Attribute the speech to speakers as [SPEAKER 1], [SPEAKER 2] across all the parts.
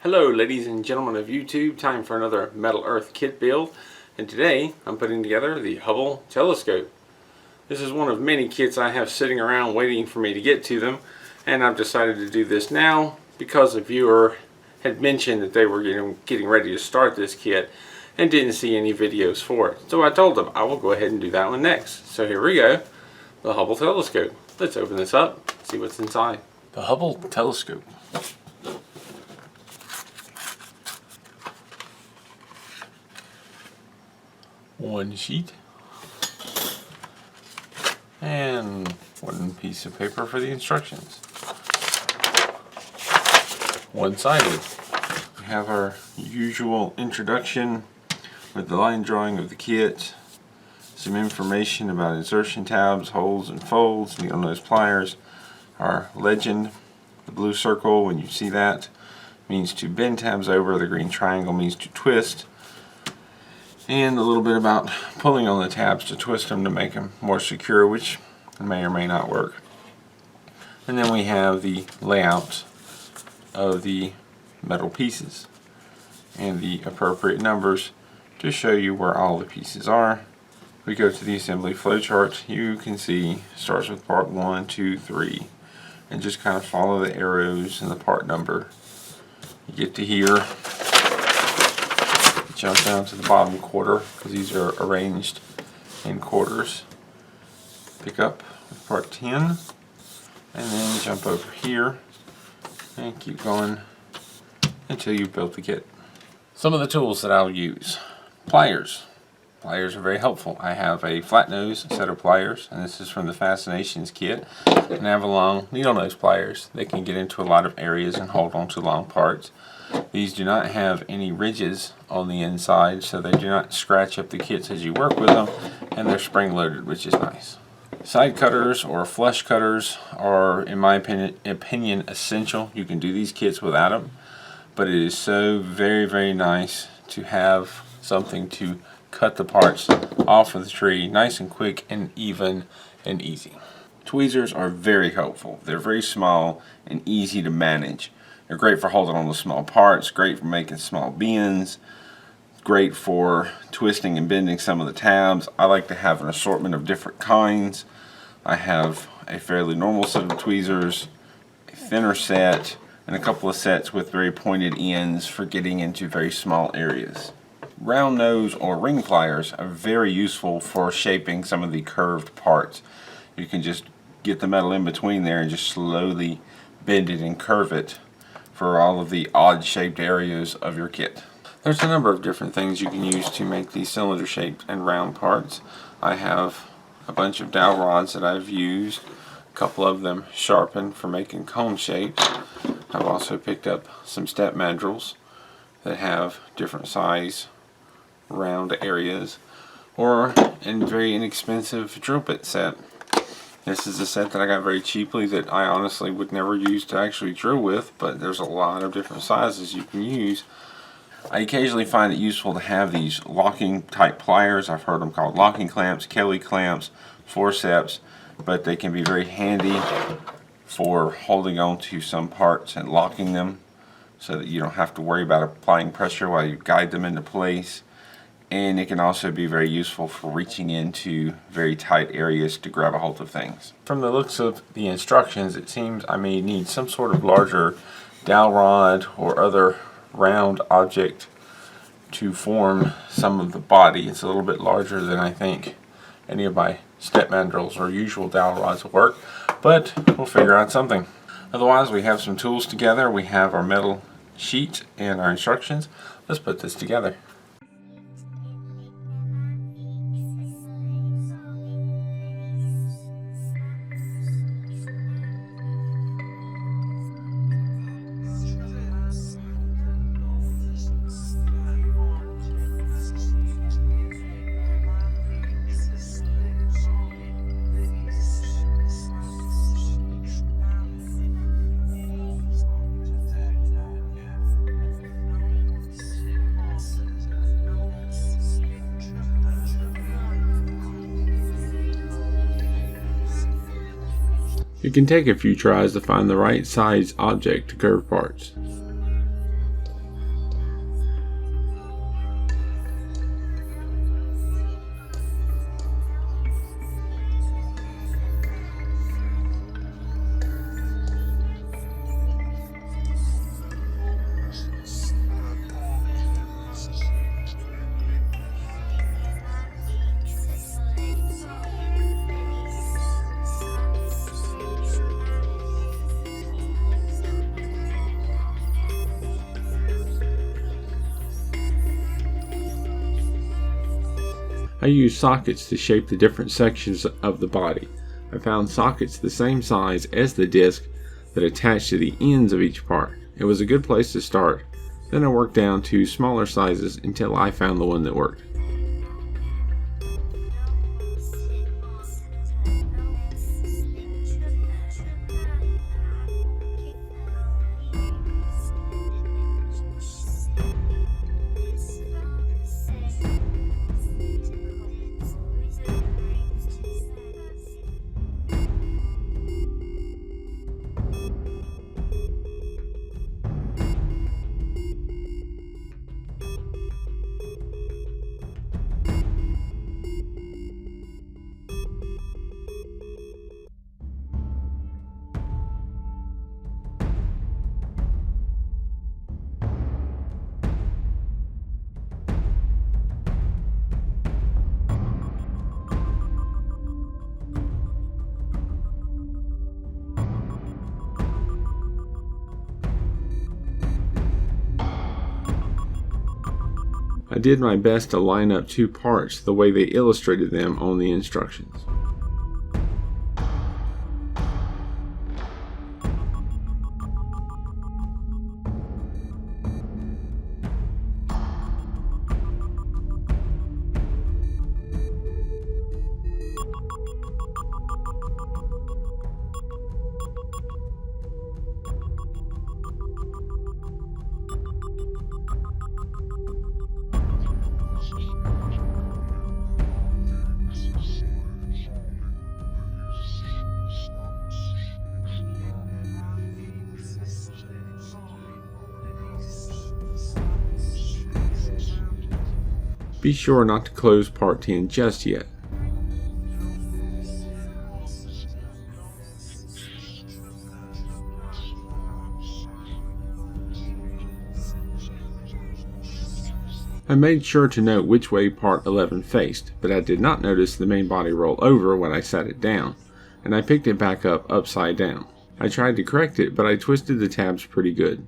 [SPEAKER 1] Hello ladies and gentlemen of YouTube, time for another Metal Earth kit build, and today I'm putting together the Hubble telescope. This is one of many kits I have sitting around waiting for me to get to them, and I've decided to do this now because a viewer had mentioned that they were getting ready to start this kit and didn't see any videos for it. So I told them I will go ahead and do that one next. So here we go, the Hubble telescope. Let's open this up, see what's inside.
[SPEAKER 2] The Hubble telescope. One sheet and one piece of paper for the instructions. One-sided. We have our usual introduction with the line drawing of the kit, some information about insertion tabs, holes and folds, needle nose pliers, our legend, the blue circle when you see that means to bend tabs over, the green triangle means to twist, and a little bit about pulling on the tabs to twist them to make them more secure, which may or may not work. And then we have the layout of the metal pieces and the appropriate numbers to show you where all the pieces are. We go to the assembly flowchart. You can see starts with part 1, 2, 3, and just kind of follow the arrows and the part number. You get to here, jump down to the bottom quarter because these are arranged in quarters. Pick up with part 10 and then jump over here and keep going until you've built the kit. Some of the tools that I'll use. Pliers. Pliers are very helpful. I have a flat nose set of pliers, and this is from the Fascinations kit, and I have a long needle nose pliers. They can get into a lot of areas and hold on to long parts. These do not have any ridges on the inside, so they do not scratch up the kits as you work with them, and they're spring loaded, which is nice. Side cutters or flush cutters are, in my opinion, essential. You can do these kits without them, but it is so very nice to have something to cut the parts off of the tree nice and quick and even and easy. Tweezers are very helpful. They're very small and easy to manage. They're great for holding on to small parts, great for making small bends, great for twisting and bending some of the tabs. I like to have an assortment of different kinds. I have a fairly normal set of tweezers, a thinner set, and a couple of sets with very pointed ends for getting into very small areas. Round nose or ring pliers are very useful for shaping some of the curved parts. You can just get the metal in between there and just slowly bend it and curve it for all of the odd shaped areas of your kit. There's a number of different things you can use to make these cylinder shaped and round parts. I have a bunch of dowel rods that I've used, a couple of them sharpened for making cone shapes. I've also picked up some step mandrels that have different size round areas, or a very inexpensive drill bit set. This is a set that I got very cheaply that I honestly would never use to actually drill with, but there's a lot of different sizes you can use. I occasionally find it useful to have these locking type pliers. I've heard them called locking clamps, Kelly clamps, forceps, but they can be very handy for holding on to some parts and locking them so that you don't have to worry about applying pressure while you guide them into place. And it can also be very useful for reaching into very tight areas to grab a hold of things. From the looks of the instructions, it seems I may need some sort of larger dowel rod or other round object to form some of the body. It's a little bit larger than I think any of my step mandrels or usual dowel rods will work, but we'll figure out something. Otherwise, we have some tools together. We have our metal sheet and our instructions. Let's put this together.
[SPEAKER 1] It can take a few tries to find the right size object to curve parts. I used sockets to shape the different sections of the body. I found sockets the same size as the disc that attached to the ends of each part. It was a good place to start. Then I worked down to smaller sizes until I found the one that worked. I did my best to line up two parts the way they illustrated them on the instructions. Be sure not to close part 10 just yet. I made sure to note which way part 11 faced, but I did not notice the main body roll over when I sat it down, and I picked it back up upside down. I tried to correct it, but I twisted the tabs pretty good.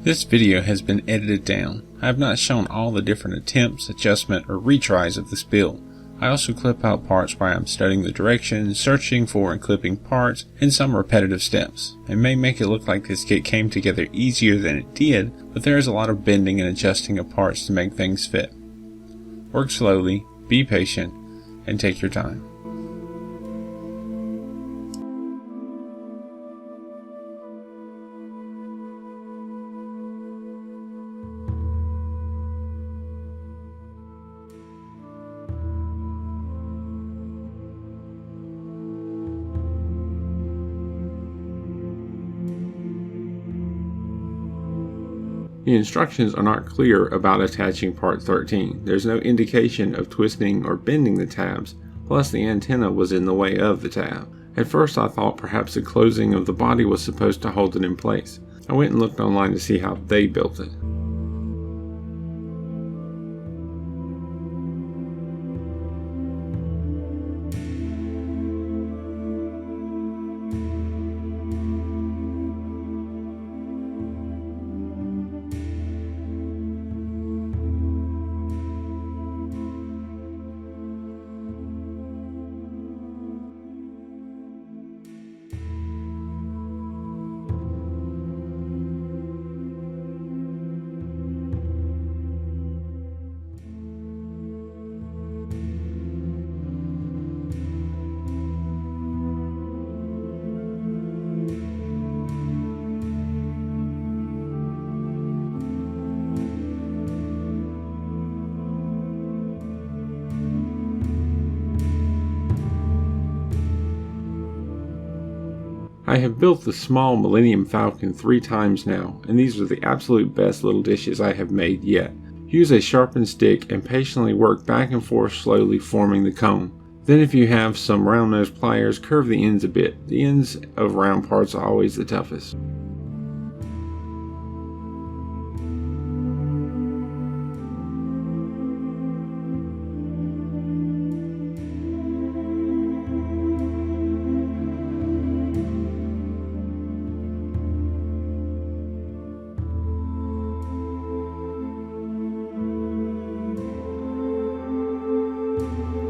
[SPEAKER 1] This video has been edited down. I have not shown all the different attempts, adjustment, or retries of this build. I also clip out parts where I am studying the directions, searching for and clipping parts, and some repetitive steps. It may make it look like this kit came together easier than it did, but there is a lot of bending and adjusting of parts to make things fit. Work slowly, be patient, and take your time. The instructions are not clear about attaching part 13. There's no indication of twisting or bending the tabs, plus the antenna was in the way of the tab. At first I thought perhaps the closing of the body was supposed to hold it in place. I went and looked online to see how they built it. I have built the small Millennium Falcon 3 times now, and these are the absolute best little dishes I have made yet. Use a sharpened stick and patiently work back and forth, slowly forming the cone. Then if you have some round nose pliers, curve the ends a bit. The ends of round parts are always the toughest.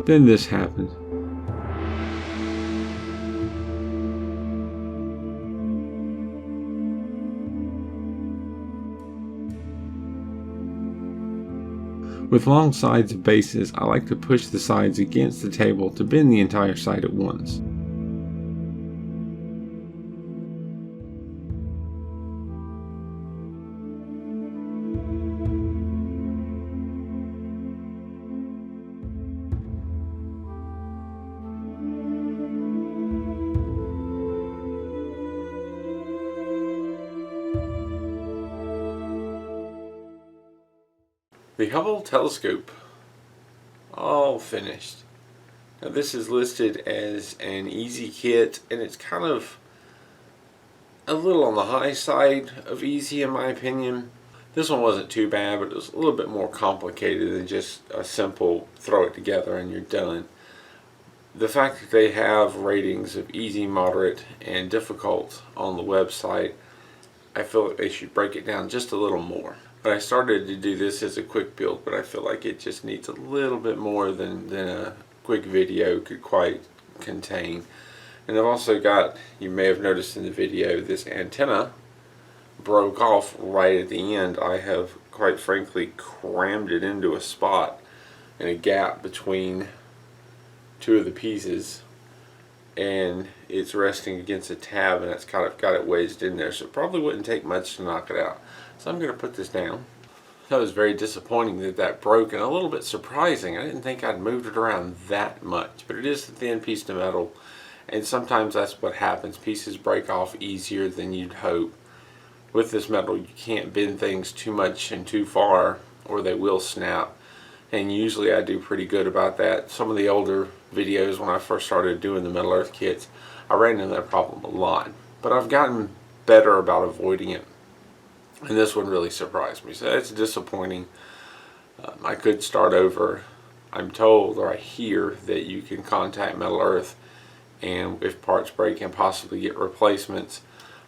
[SPEAKER 1] Then this happened. With long sides of bases, I like to push the sides against the table to bend the entire side at once. The Hubble telescope, all finished. Now this is listed as an easy kit, and it's kind of a little on the high side of easy in my opinion. This one wasn't too bad, but it was a little bit more complicated than just a simple throw it together and you're done. The fact that they have ratings of easy, moderate, and difficult on the website, I feel like they should break it down just a little more. But I started to do this as a quick build, but I feel like it just needs a little bit more than a quick video could quite contain. And I've also got, you may have noticed in the video, this antenna broke off right at the end. I have quite frankly crammed it into a spot in a gap between two of the pieces, and it's resting against a tab, and it's kind of got it wedged in there, so it probably wouldn't take much to knock it out. So I'm going to put this down. That was very disappointing that broke, and a little bit surprising. I didn't think I'd moved it around that much, but it is a thin piece of metal, and sometimes that's what happens. Pieces break off easier than you'd hope. With this metal, you can't bend things too much and too far, or they will snap, and usually I do pretty good about that. Some of the older videos when I first started doing the Metal Earth kits, I ran into that problem a lot, but I've gotten better about avoiding it. And this one really surprised me, so that's disappointing. I could start over. I'm told, or I hear, that you can contact Metal Earth, and if parts break and possibly get replacements.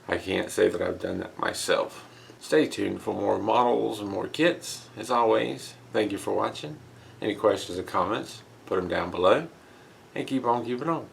[SPEAKER 1] I can't say that I've done that myself. Stay tuned for more models and more kits. As always, thank you for watching. Any questions or comments, put them down below, and keep on keeping on.